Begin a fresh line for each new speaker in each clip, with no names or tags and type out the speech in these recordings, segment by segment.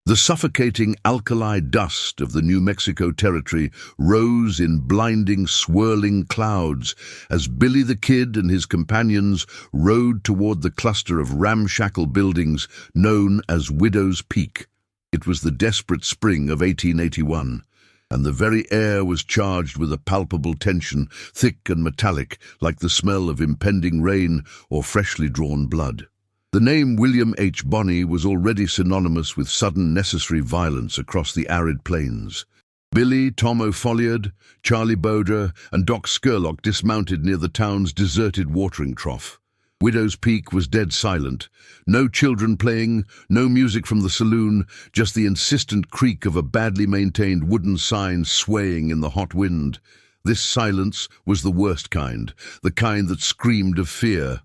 The suffocating alkali dust of the New Mexico territory rose in blinding, swirling clouds as Billy the Kid and his companions rode toward the cluster of ramshackle buildings known as Widow's Peak. It was the desperate spring of 1881, and the very air was charged with a palpable tension, thick and metallic, like the smell of impending rain or freshly drawn blood. The name William H. Bonney was already synonymous with sudden necessary violence across the arid plains. Billy, Tom O'Folliard, Charlie Boder, and Doc Scurlock dismounted near the town's deserted watering trough. Widow's Peak was dead silent. No children playing, no music from the saloon, just the insistent creak of a badly maintained wooden sign swaying in the hot wind. This silence was the worst kind, the kind that screamed of fear.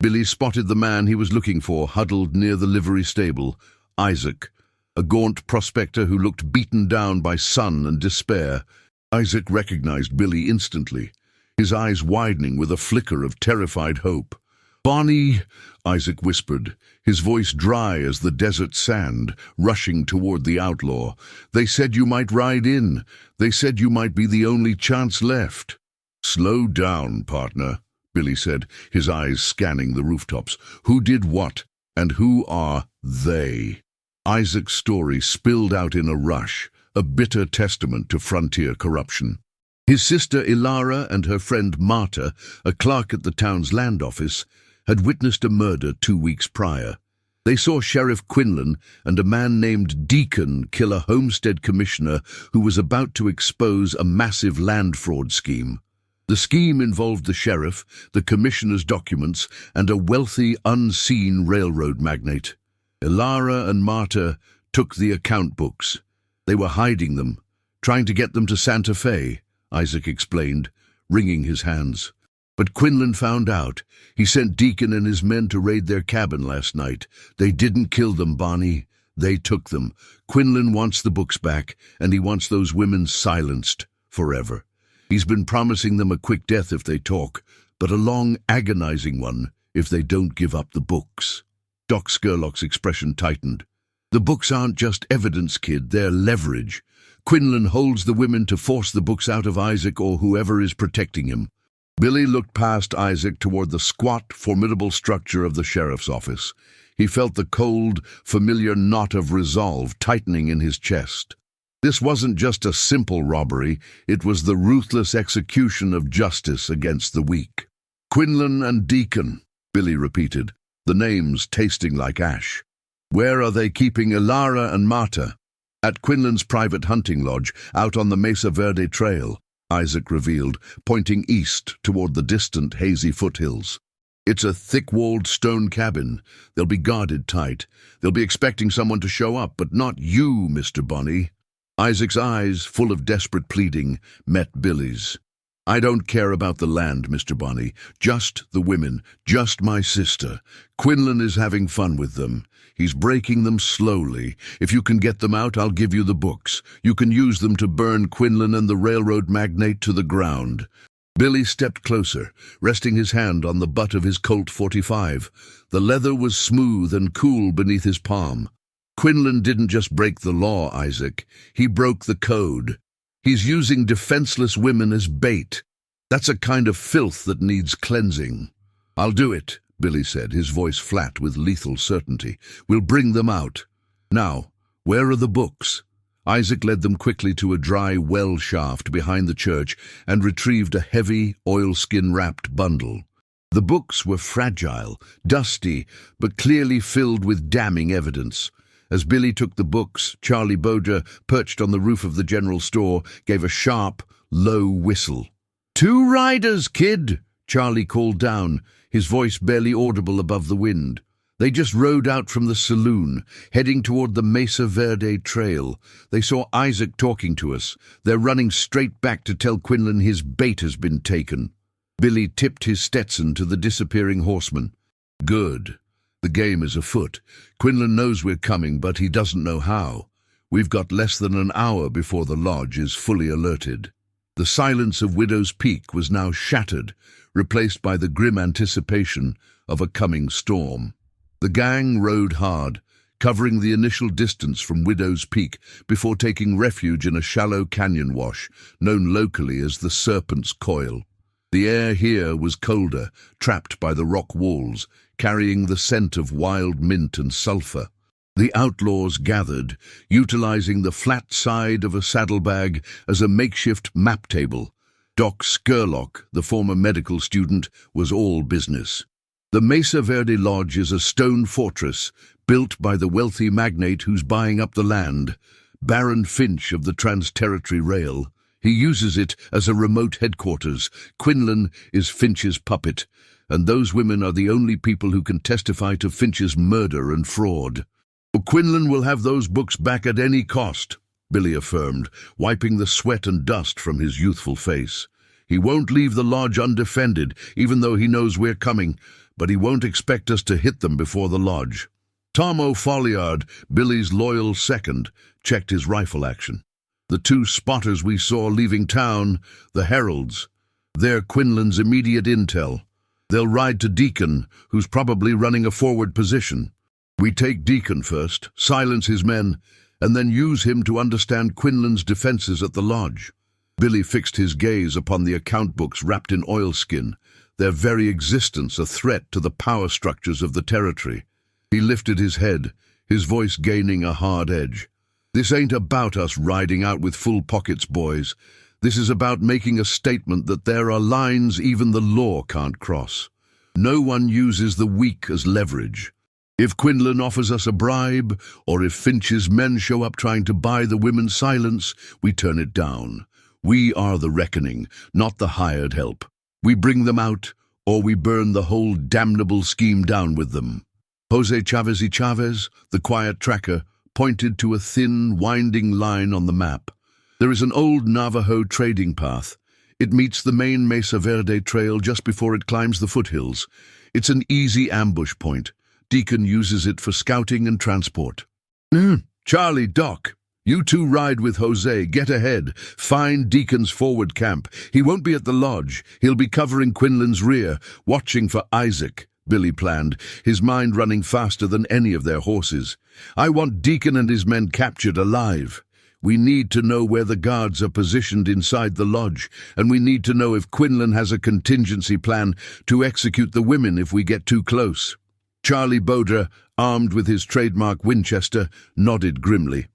Billy spotted the man he was looking for huddled near the livery stable, Isaac, a gaunt prospector who looked beaten down by sun and despair. Isaac recognized Billy instantly, his eyes widening with a flicker of terrified hope. "Bonnie," Isaac whispered, his voice dry as the desert sand, rushing toward the outlaw. "They said you might ride in. They said you might be the only chance left." "Slow down, partner," Billy said, his eyes scanning the rooftops. "Who did what, and who are they?" Isaac's story spilled out in a rush, a bitter testament to frontier corruption. His sister Ilara and her friend Marta, a clerk at the town's land office, had witnessed a murder 2 weeks prior. They saw Sheriff Quinlan and a man named Deacon kill a homestead commissioner who was about to expose a massive land fraud scheme. The scheme involved the sheriff, the commissioner's documents, and a wealthy, unseen railroad magnate. Ilara and Marta took the account books. They were hiding them, trying to get them to Santa Fe, Isaac explained, wringing his hands. But Quinlan found out. He sent Deacon and his men to raid their cabin last night. They didn't kill them, Bonnie. They took them. Quinlan wants the books back, and he wants those women silenced forever. He's been promising them a quick death if they talk, but a long, agonizing one if they don't give up the books. Doc Scurlock's expression tightened. "The books aren't just evidence, kid, they're leverage. Quinlan holds the women to force the books out of Isaac or whoever is protecting him." Billy looked past Isaac toward the squat, formidable structure of the sheriff's office. He felt the cold, familiar knot of resolve tightening in his chest. This wasn't just a simple robbery, it was the ruthless execution of justice against the weak. "Quinlan and Deacon," Billy repeated, the names tasting like ash. "Where are they keeping Ilara and Marta?" "At Quinlan's private hunting lodge, out on the Mesa Verde Trail," Isaac revealed, pointing east toward the distant hazy foothills. "It's a thick-walled stone cabin. They'll be guarded tight. They'll be expecting someone to show up, but not you, Mr. Bonney." Isaac's eyes, full of desperate pleading, met Billy's. "I don't care about the land, Mr. Bonney. Just the women. Just my sister. Quinlan is having fun with them. He's breaking them slowly. If you can get them out, I'll give you the books. You can use them to burn Quinlan and the railroad magnate to the ground." Billy stepped closer, resting his hand on the butt of his Colt .45. The leather was smooth and cool beneath his palm. "Quinlan didn't just break the law, Isaac. He broke the code. He's using defenseless women as bait. That's a kind of filth that needs cleansing." "I'll do it," Billy said, his voice flat with lethal certainty. "We'll bring them out. Now, where are the books?" Isaac led them quickly to a dry well shaft behind the church and retrieved a heavy, oilskin-wrapped bundle. The books were fragile, dusty, but clearly filled with damning evidence. As Billy took the books, Charlie Boder, perched on the roof of the general store, gave a sharp, low whistle. "Two riders, kid," Charlie called down, his voice barely audible above the wind. "They just rode out from the saloon, heading toward the Mesa Verde Trail. They saw Isaac talking to us. They're running straight back to tell Quinlan his bait has been taken." Billy tipped his Stetson to the disappearing horseman. "Good. The game is afoot. Quinlan knows we're coming, but he doesn't know how. We've got less than an hour before the lodge is fully alerted." The silence of Widow's Peak was now shattered, replaced by the grim anticipation of a coming storm. The gang rode hard, covering the initial distance from Widow's Peak before taking refuge in a shallow canyon wash, known locally as the Serpent's Coil. The air here was colder, trapped by the rock walls, carrying the scent of wild mint and sulfur. The outlaws gathered, utilizing the flat side of a saddlebag as a makeshift map table. Doc Scurlock, the former medical student, was all business. The Mesa Verde Lodge is a stone fortress built by the wealthy magnate who's buying up the land, Baron Finch of the Trans-Territory Rail. He uses it as a remote headquarters. Quinlan is Finch's puppet, and those women are the only people who can testify to Finch's murder and fraud. Quinlan will have those books back at any cost, Billy affirmed, wiping the sweat and dust from his youthful face. He won't leave the lodge undefended, even though he knows we're coming, but he won't expect us to hit them before the lodge. Tom O'Folliard, Billy's loyal second, checked his rifle action. The two spotters we saw leaving town, the Heralds, they're Quinlan's immediate intel. They'll ride to Deacon, who's probably running a forward position. We take Deacon first, silence his men, and then use him to understand Quinlan's defenses at the lodge. Billy fixed his gaze upon the account books wrapped in oilskin, their very existence a threat to the power structures of the territory. He lifted his head, his voice gaining a hard edge. This ain't about us riding out with full pockets, boys. This is about making a statement that there are lines even the law can't cross. No one uses the weak as leverage. If Quinlan offers us a bribe, or if Finch's men show up trying to buy the women's silence, we turn it down. We are the reckoning, not the hired help. We bring them out, or we burn the whole damnable scheme down with them. Jose Chavez y Chavez, the quiet tracker, pointed to a thin, winding line on the map. There is an old Navajo trading path. It meets the main Mesa Verde trail just before it climbs the foothills. It's an easy ambush point. Deacon uses it for scouting and transport. Charlie, Doc, you two ride with Jose. Get ahead. Find Deacon's forward camp. He won't be at the lodge. He'll be covering Quinlan's rear, watching for Isaac, Billy planned, his mind running faster than any of their horses. I want Deacon and his men captured alive. We need to know where the guards are positioned inside the lodge, and we need to know if Quinlan has a contingency plan to execute the women if we get too close. Charlie Boder, armed with his trademark Winchester, nodded grimly.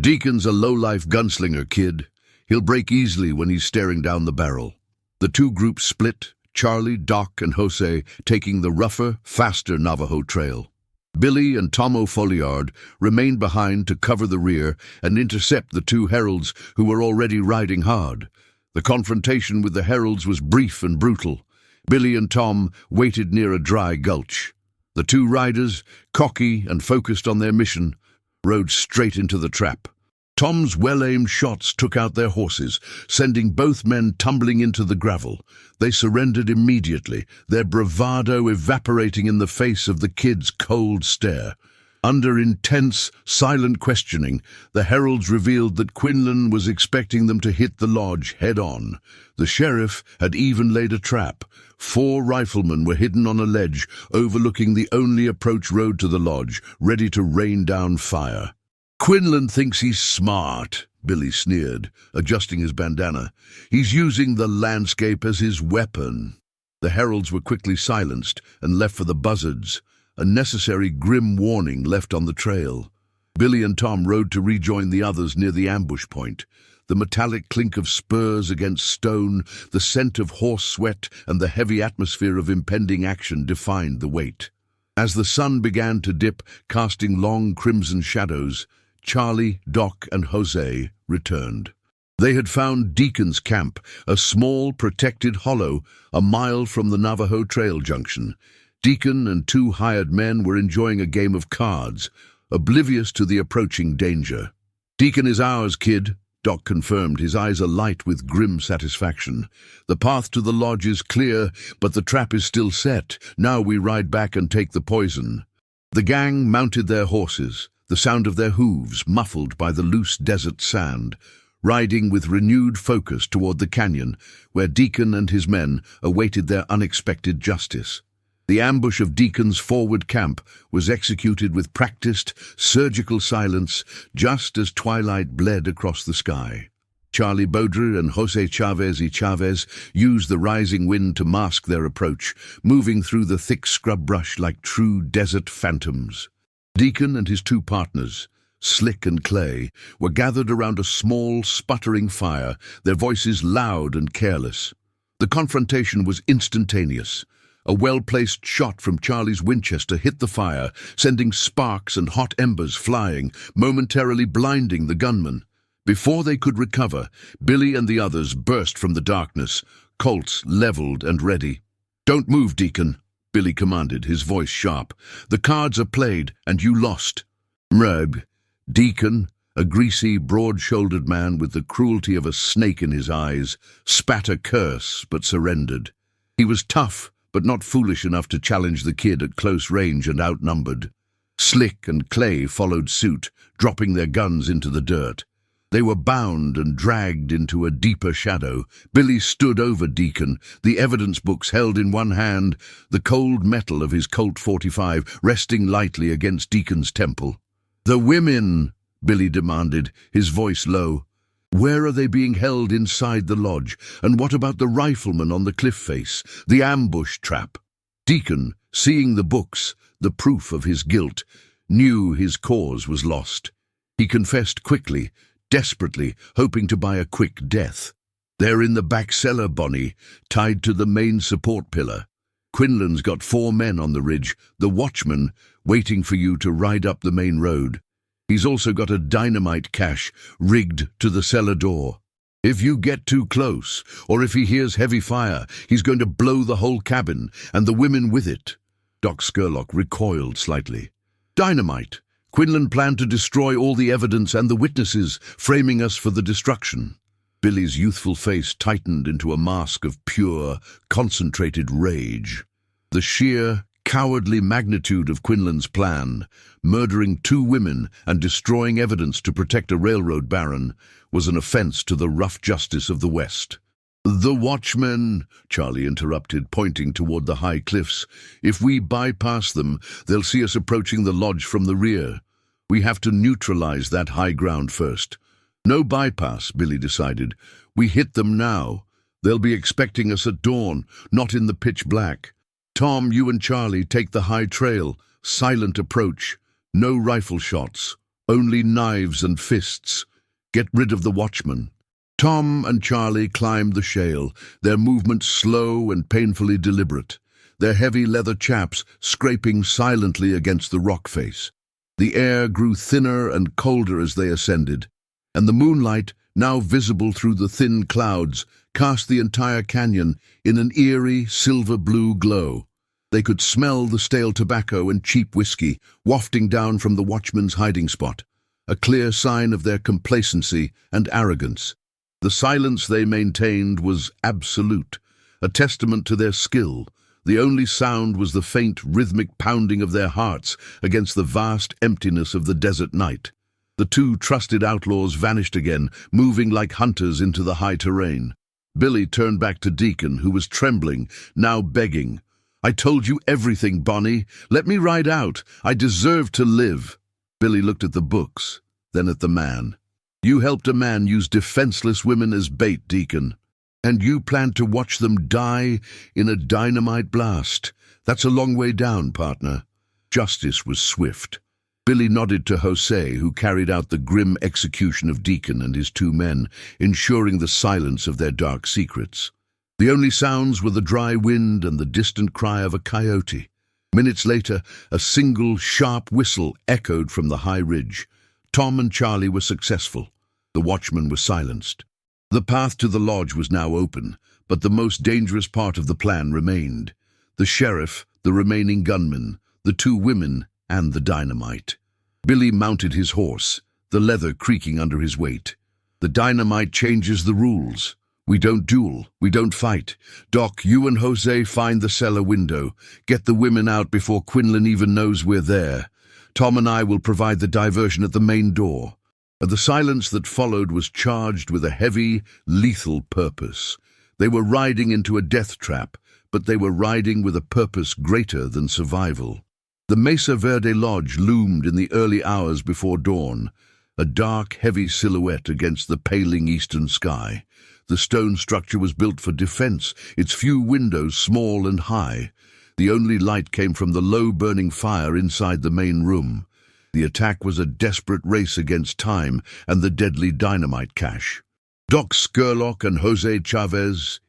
Deacon's a low-life gunslinger, kid. He'll break easily when he's staring down the barrel. The two groups split, Charlie, Doc, and Jose taking the rougher, faster Navajo trail. Billy and Tom O'Folliard remained behind to cover the rear and intercept the two Heralds who were already riding hard. The confrontation with the Heralds was brief and brutal. Billy and Tom waited near a dry gulch. The two riders, cocky and focused on their mission, rode straight into the trap. Tom's well-aimed shots took out their horses, sending both men tumbling into the gravel. They surrendered immediately, their bravado evaporating in the face of the kid's cold stare. Under intense, silent questioning, the Heralds revealed that Quinlan was expecting them to hit the lodge head-on. The sheriff had even laid a trap. 4 riflemen were hidden on a ledge overlooking the only approach road to the lodge, ready to rain down fire. Quinlan thinks he's smart, Billy sneered, adjusting his bandana. He's using the landscape as his weapon. The Heralds were quickly silenced and left for the buzzards, a necessary grim warning left on the trail. Billy and Tom rode to rejoin the others near the ambush point. The metallic clink of spurs against stone, the scent of horse sweat, and the heavy atmosphere of impending action defined the wait. As the sun began to dip, casting long crimson shadows, Charlie, Doc, and Jose returned. They had found Deacon's camp, a small, protected hollow, a mile from the Navajo Trail junction. Deacon and 2 hired men were enjoying a game of cards, oblivious to the approaching danger. "Deacon is ours, kid," Doc confirmed, his eyes alight with grim satisfaction. "The path to the lodge is clear, but the trap is still set. Now we ride back and take the poison." The gang mounted their horses, the sound of their hooves muffled by the loose desert sand, riding with renewed focus toward the canyon, where Deacon and his men awaited their unexpected justice. The ambush of Deacon's forward camp was executed with practiced, surgical silence just as twilight bled across the sky. Charlie Baudry and José Chávez used the rising wind to mask their approach, moving through the thick scrub brush like true desert phantoms. Deacon and his two partners, Slick and Clay, were gathered around a small, sputtering fire, their voices loud and careless. The confrontation was instantaneous. A well-placed shot from Charlie's Winchester hit the fire, sending sparks and hot embers flying, momentarily blinding the gunman. Before they could recover, Billy and the others burst from the darkness, Colts leveled and ready. "Don't move, Deacon," Billy commanded, his voice sharp. "The cards are played, and you lost." Mreb. Deacon, a greasy, broad-shouldered man with the cruelty of a snake in his eyes, spat a curse but surrendered. He was tough, but not foolish enough to challenge the kid at close range and outnumbered. Slick and Clay followed suit, dropping their guns into the dirt. They were bound and dragged into a deeper shadow. Billy stood over Deacon, the evidence books held in one hand, the cold metal of his Colt 45 resting lightly against Deacon's temple. "The women," Billy demanded, his voice low. "Where are they being held inside the lodge? And what about the rifleman on the cliff face, the ambush trap?" Deacon, seeing the books, the proof of his guilt, knew his cause was lost. He confessed quickly, desperately, hoping to buy a quick death. "They're in the back cellar, Bonnie, tied to the main support pillar. Quinlan's got 4 men on the ridge, the watchman, waiting for you to ride up the main road. He's also got a dynamite cache rigged to the cellar door. If you get too close, or if he hears heavy fire, he's going to blow the whole cabin, and the women with it." Doc Scurlock recoiled slightly. "Dynamite! Quinlan planned to destroy all the evidence and the witnesses, framing us for the destruction." Billy's youthful face tightened into a mask of pure, concentrated rage. The sheer, cowardly magnitude of Quinlan's plan, murdering 2 women and destroying evidence to protect a railroad baron, was an offense to the rough justice of the West. "The watchmen," Charlie interrupted, pointing toward the high cliffs. "If we bypass them, they'll see us approaching the lodge from the rear. We have to neutralize that high ground first." "No bypass," Billy decided. "We hit them now. They'll be expecting us at dawn, not in the pitch black. Tom, you and Charlie take the high trail, silent approach. No rifle shots, only knives and fists. Get rid of the watchmen." Tom and Charlie climbed the shale, their movements slow and painfully deliberate, their heavy leather chaps scraping silently against the rock face. The air grew thinner and colder as they ascended, and the moonlight, now visible through the thin clouds, cast the entire canyon in an eerie silver-blue glow. They could smell the stale tobacco and cheap whiskey wafting down from the watchmen's hiding spot, a clear sign of their complacency and arrogance. The silence they maintained was absolute, a testament to their skill. The only sound was the faint, rhythmic pounding of their hearts against the vast emptiness of the desert night. The 2 trusted outlaws vanished again, moving like hunters into the high terrain. Billy turned back to Deacon, who was trembling, now begging. "I told you everything, Bonnie. Let me ride out. I deserve to live." Billy looked at the books, then at the man. "You helped a man use defenseless women as bait, Deacon. And you planned to watch them die in a dynamite blast. That's a long way down, partner." Justice was swift. Billy nodded to José, who carried out the grim execution of Deacon and his 2 men, ensuring the silence of their dark secrets. The only sounds were the dry wind and the distant cry of a coyote. Minutes later, a single, sharp whistle echoed from the high ridge. Tom and Charlie were successful. The watchman was silenced. The path to the lodge was now open, but the most dangerous part of the plan remained. The sheriff, the remaining gunmen, the 2 women, and the dynamite. Billy mounted his horse, the leather creaking under his weight. "The dynamite changes the rules. We don't duel, we don't fight. Doc, you and José find the cellar window. Get the women out before Quinlan even knows we're there. Tom and I will provide the diversion at the main door." The silence that followed was charged with a heavy, lethal purpose. They were riding into a death trap, but they were riding with a purpose greater than survival. The Mesa Verde Lodge loomed in the early hours before dawn, a dark, heavy silhouette against the paling eastern sky. The stone structure was built for defense, its few windows small and high. The only light came from the low-burning fire inside the main room. The attack was a desperate race against time and the deadly dynamite cache. Doc Scurlock and Jose Chavez,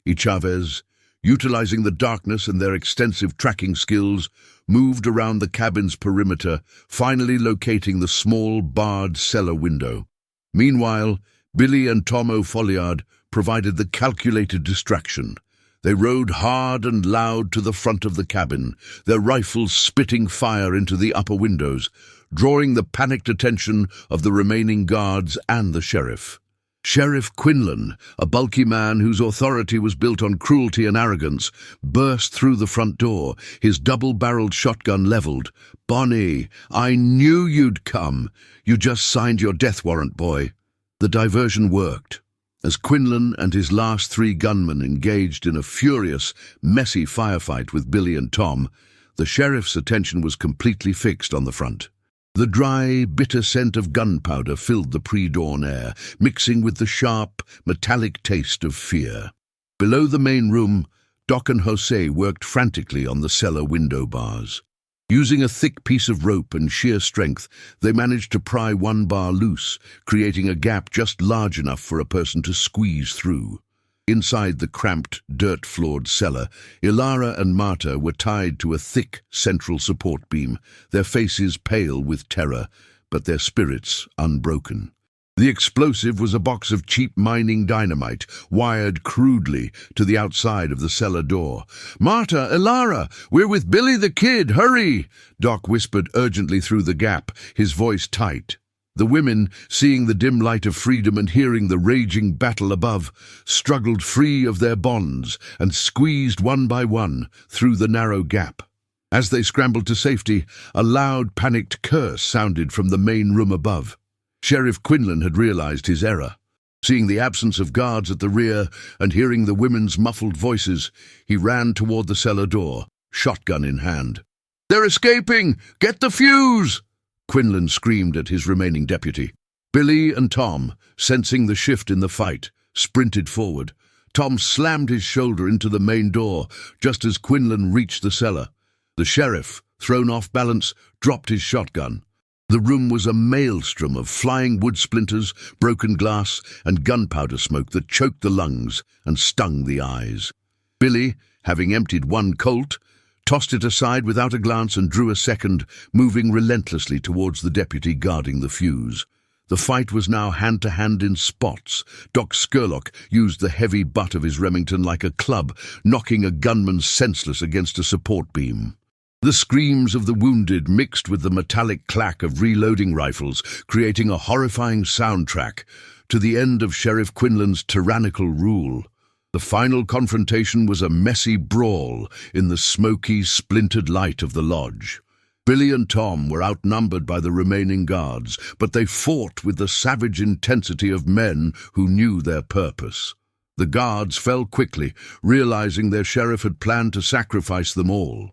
utilizing the darkness and their extensive tracking skills, moved around the cabin's perimeter, finally locating the small, barred cellar window. Meanwhile, Billy and Tom O'Folliard provided the calculated distraction. They rode hard and loud to the front of the cabin, their rifles spitting fire into the upper windows, drawing the panicked attention of the remaining guards and the sheriff. Sheriff Quinlan, a bulky man whose authority was built on cruelty and arrogance, burst through the front door, his double-barreled shotgun leveled. "Bonnie, I knew you'd come. You just signed your death warrant, boy." The diversion worked. As Quinlan and his last 3 gunmen engaged in a furious, messy firefight with Billy and Tom, the sheriff's attention was completely fixed on the front. The dry, bitter scent of gunpowder filled the pre-dawn air, mixing with the sharp, metallic taste of fear. Below the main room, Doc and Jose worked frantically on the cellar window bars. Using a thick piece of rope and sheer strength, they managed to pry one bar loose, creating a gap just large enough for a person to squeeze through. Inside the cramped, dirt-floored cellar, Ilara and Marta were tied to a thick central support beam, their faces pale with terror, but their spirits unbroken. The explosive was a box of cheap mining dynamite, wired crudely to the outside of the cellar door. "Marta, Ilara, we're with Billy the Kid, hurry!" Doc whispered urgently through the gap, his voice tight. The women, seeing the dim light of freedom and hearing the raging battle above, struggled free of their bonds and squeezed one by one through the narrow gap. As they scrambled to safety, a loud, panicked curse sounded from the main room above. Sheriff Quinlan had realized his error. Seeing the absence of guards at the rear and hearing the women's muffled voices, he ran toward the cellar door, shotgun in hand. "They're escaping! Get the fuse!" Quinlan screamed at his remaining deputy. Billy and Tom, sensing the shift in the fight, sprinted forward. Tom slammed his shoulder into the main door just as Quinlan reached the cellar. The sheriff, thrown off balance, dropped his shotgun. The room was a maelstrom of flying wood splinters, broken glass, and gunpowder smoke that choked the lungs and stung the eyes. Billy, having emptied one Colt, tossed it aside without a glance and drew a second, moving relentlessly towards the deputy guarding the fuse. The fight was now hand-to-hand in spots. Doc Scurlock used the heavy butt of his Remington like a club, knocking a gunman senseless against a support beam. The screams of the wounded mixed with the metallic clack of reloading rifles, creating a horrifying soundtrack to the end of Sheriff Quinlan's tyrannical rule. The final confrontation was a messy brawl in the smoky, splintered light of the lodge. Billy and Tom were outnumbered by the remaining guards, but they fought with the savage intensity of men who knew their purpose. The guards fell quickly, realizing their sheriff had planned to sacrifice them all.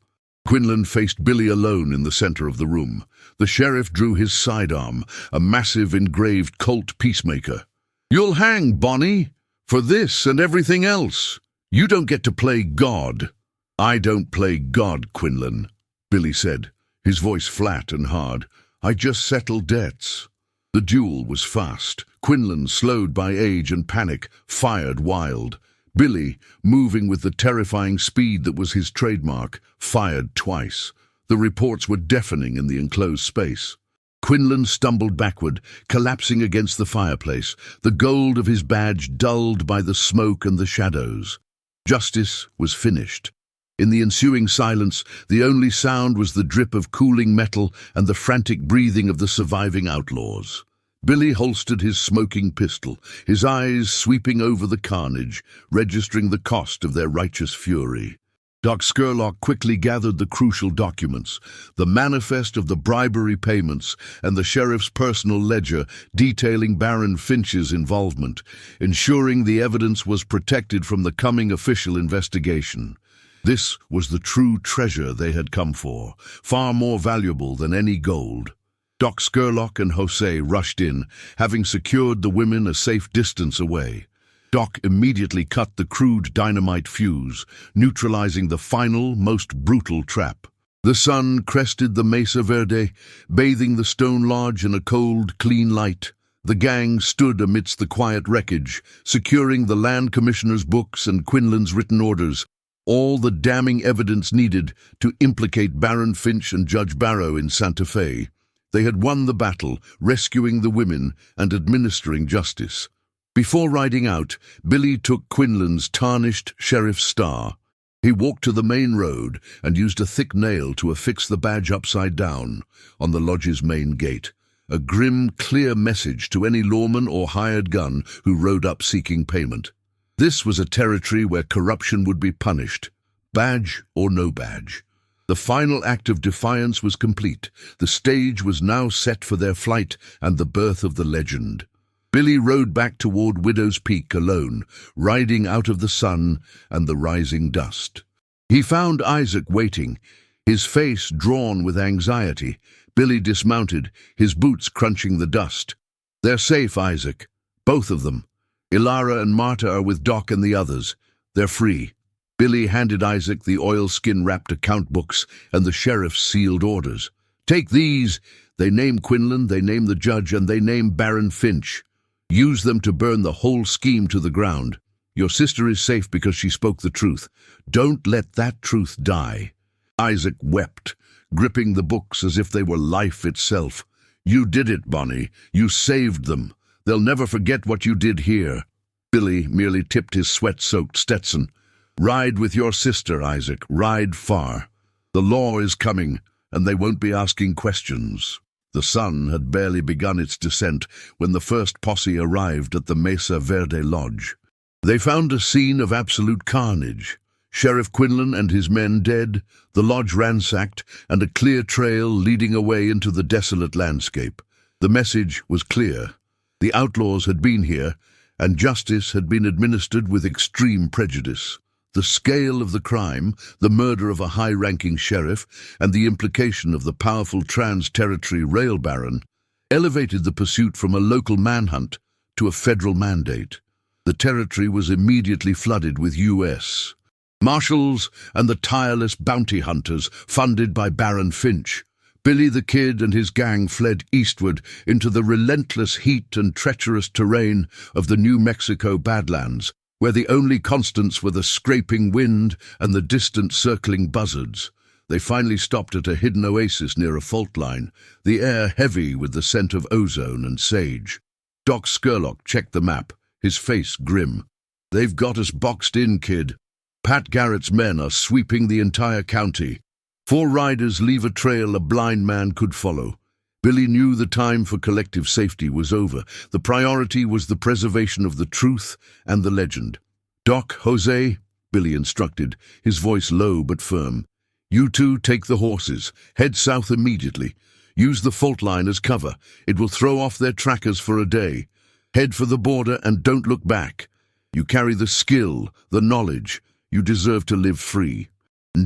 Quinlan faced Billy alone in the center of the room. The sheriff drew his sidearm, a massive engraved Colt Peacemaker. "You'll hang, Bonnie, for this and everything else. You don't get to play God." "I don't play God, Quinlan," Billy said, his voice flat and hard. "I just settle debts." The duel was fast. Quinlan, slowed by age and panic, fired wild. Billy, moving with the terrifying speed that was his trademark, fired twice. The reports were deafening in the enclosed space. Quinlan stumbled backward, collapsing against the fireplace, the gold of his badge dulled by the smoke and the shadows. Justice was finished. In the ensuing silence, the only sound was the drip of cooling metal and the frantic breathing of the surviving outlaws. Billy holstered his smoking pistol, his eyes sweeping over the carnage, registering the cost of their righteous fury. Doc Scurlock quickly gathered the crucial documents, the manifest of the bribery payments and the sheriff's personal ledger detailing Baron Finch's involvement, ensuring the evidence was protected from the coming official investigation. This was the true treasure they had come for, far more valuable than any gold. Doc Scurlock and Jose rushed in, having secured the women a safe distance away. Doc immediately cut the crude dynamite fuse, neutralizing the final, most brutal trap. The sun crested the Mesa Verde, bathing the stone lodge in a cold, clean light. The gang stood amidst the quiet wreckage, securing the land commissioner's books and Quinlan's written orders, all the damning evidence needed to implicate Baron Finch and Judge Barrow in Santa Fe. They had won the battle, rescuing the women and administering justice. Before riding out, Billy took Quinlan's tarnished sheriff's star. He walked to the main road and used a thick nail to affix the badge upside down on the lodge's main gate, a grim, clear message to any lawman or hired gun who rode up seeking payment. This was a territory where corruption would be punished, badge or no badge. The final act of defiance was complete. The stage was now set for their flight and the birth of the legend. Billy rode back toward Widow's Peak alone, riding out of the sun and the rising dust. He found Isaac waiting, his face drawn with anxiety. Billy dismounted, his boots crunching the dust. "They're safe, Isaac. Both of them. Ilara and Marta are with Doc and the others. They're free." Billy handed Isaac the oilskin-wrapped account books and the sheriff's sealed orders. "Take these." They name Quinlan, they name the judge, and they name Baron Finch. "Use them to burn the whole scheme to the ground. Your sister is safe because she spoke the truth. Don't let that truth die." Isaac wept, gripping the books as if they were life itself. "You did it, Bonnie. You saved them. They'll never forget what you did here." Billy merely tipped his sweat-soaked Stetson. "Ride with your sister, Isaac. Ride far. The law is coming, and they won't be asking questions." The sun had barely begun its descent when the first posse arrived at the Mesa Verde Lodge. They found a scene of absolute carnage. Sheriff Quinlan and his men dead, the lodge ransacked, and a clear trail leading away into the desolate landscape. The message was clear. The outlaws had been here, and justice had been administered with extreme prejudice. The scale of the crime, the murder of a high-ranking sheriff, and the implication of the powerful trans-territory rail baron elevated the pursuit from a local manhunt to a federal mandate. The territory was immediately flooded with U.S. Marshals and the tireless bounty hunters funded by Baron Finch. Billy the Kid and his gang fled eastward into the relentless heat and treacherous terrain of the New Mexico Badlands, where the only constants were the scraping wind and the distant circling buzzards. They finally stopped at a hidden oasis near a fault line, the air heavy with the scent of ozone and sage. Doc Scurlock checked the map, his face grim. "They've got us boxed in, kid. Pat Garrett's men are sweeping the entire county. 4 riders leave a trail a blind man could follow." Billy knew the time for collective safety was over. The priority was the preservation of the truth and the legend. "Doc, Jose," Billy instructed, his voice low but firm. "You two take the horses. Head south immediately. Use the fault line as cover. It will throw off their trackers for a day. Head for the border and don't look back. You carry the skill, the knowledge. You deserve to live free."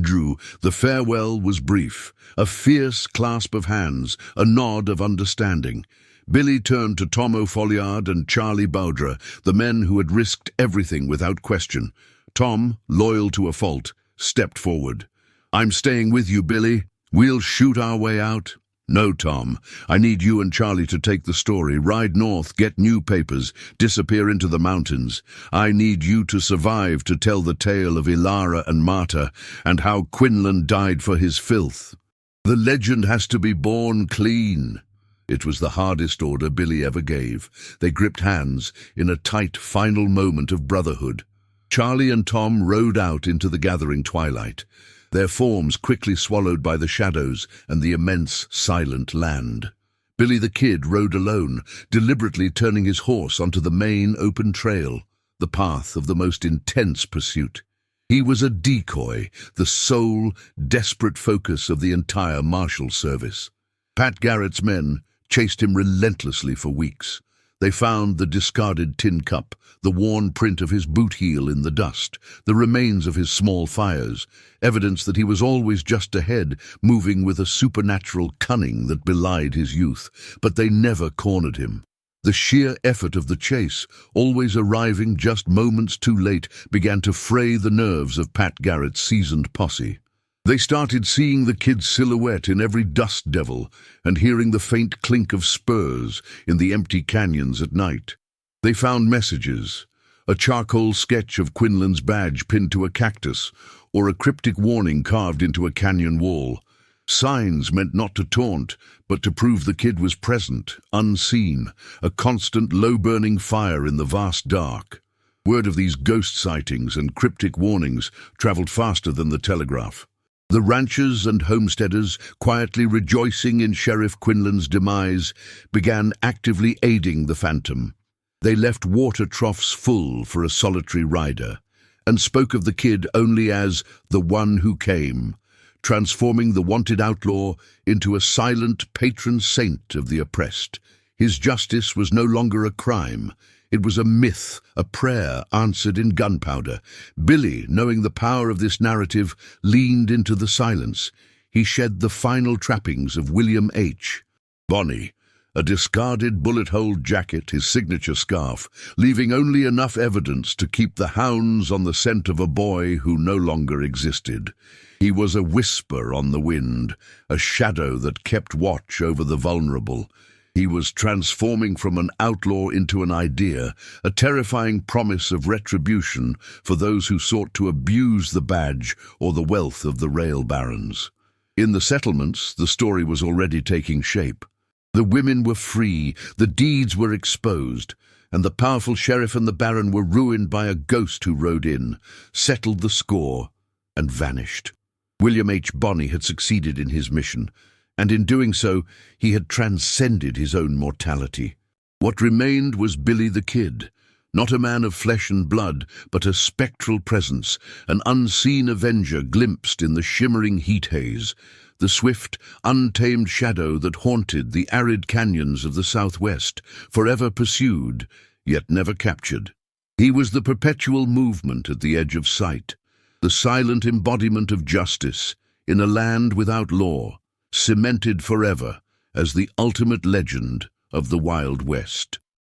Drew, the farewell was brief, a fierce clasp of hands, a nod of understanding. Billy turned to Tom O'Folliard and Charlie Bowdra, the men who had risked everything without question. Tom, loyal to a fault, stepped forward. "I'm staying with you, Billy. We'll shoot our way out." "No, Tom. I need you and Charlie to take the story, ride north, get new papers, disappear into the mountains. I need you to survive to tell the tale of Ilara and Marta and how Quinlan died for his filth. The legend has to be born clean." It was the hardest order Billy ever gave. They gripped hands in a tight final moment of brotherhood. Charlie and Tom rode out into the gathering twilight, their forms quickly swallowed by the shadows and the immense, silent land. Billy the Kid rode alone, deliberately turning his horse onto the main open trail, the path of the most intense pursuit. He was a decoy, the sole, desperate focus of the entire Marshal Service. Pat Garrett's men chased him relentlessly for weeks. They found the discarded tin cup, the worn print of his boot heel in the dust, the remains of his small fires, evidence that he was always just ahead, moving with a supernatural cunning that belied his youth. But they never cornered him. The sheer effort of the chase, always arriving just moments too late, began to fray the nerves of Pat Garrett's seasoned posse. They started seeing the kid's silhouette in every dust devil and hearing the faint clink of spurs in the empty canyons at night. They found messages, a charcoal sketch of Quinlan's badge pinned to a cactus, or a cryptic warning carved into a canyon wall. Signs meant not to taunt, but to prove the kid was present, unseen, a constant low-burning fire in the vast dark. Word of these ghost sightings and cryptic warnings traveled faster than the telegraph. The ranchers and homesteaders, quietly rejoicing in Sheriff Quinlan's demise, began actively aiding the phantom. They left water troughs full for a solitary rider, and spoke of the kid only as the one who came, transforming the wanted outlaw into a silent patron saint of the oppressed. His justice was no longer a crime. It was a myth, a prayer answered in gunpowder. Billy, knowing the power of this narrative, leaned into the silence. He shed the final trappings of William H. Bonney, a discarded bullet-holed jacket, his signature scarf, leaving only enough evidence to keep the hounds on the scent of a boy who no longer existed. He was a whisper on the wind, a shadow that kept watch over the vulnerable. He was transforming from an outlaw into an idea, a terrifying promise of retribution for those who sought to abuse the badge or the wealth of the rail barons. In the settlements, the story was already taking shape. The women were free, the deeds were exposed, and the powerful sheriff and the baron were ruined by a ghost who rode in, settled the score, and vanished. William H. Bonney had succeeded in his mission, and in doing so, he had transcended his own mortality. What remained was Billy the Kid, not a man of flesh and blood, but a spectral presence, an unseen avenger glimpsed in the shimmering heat haze, the swift, untamed shadow that haunted the arid canyons of the Southwest, forever pursued, yet never captured. He was the perpetual movement at the edge of sight, the silent embodiment of justice in a land without law, cemented forever as the ultimate legend of the Wild West.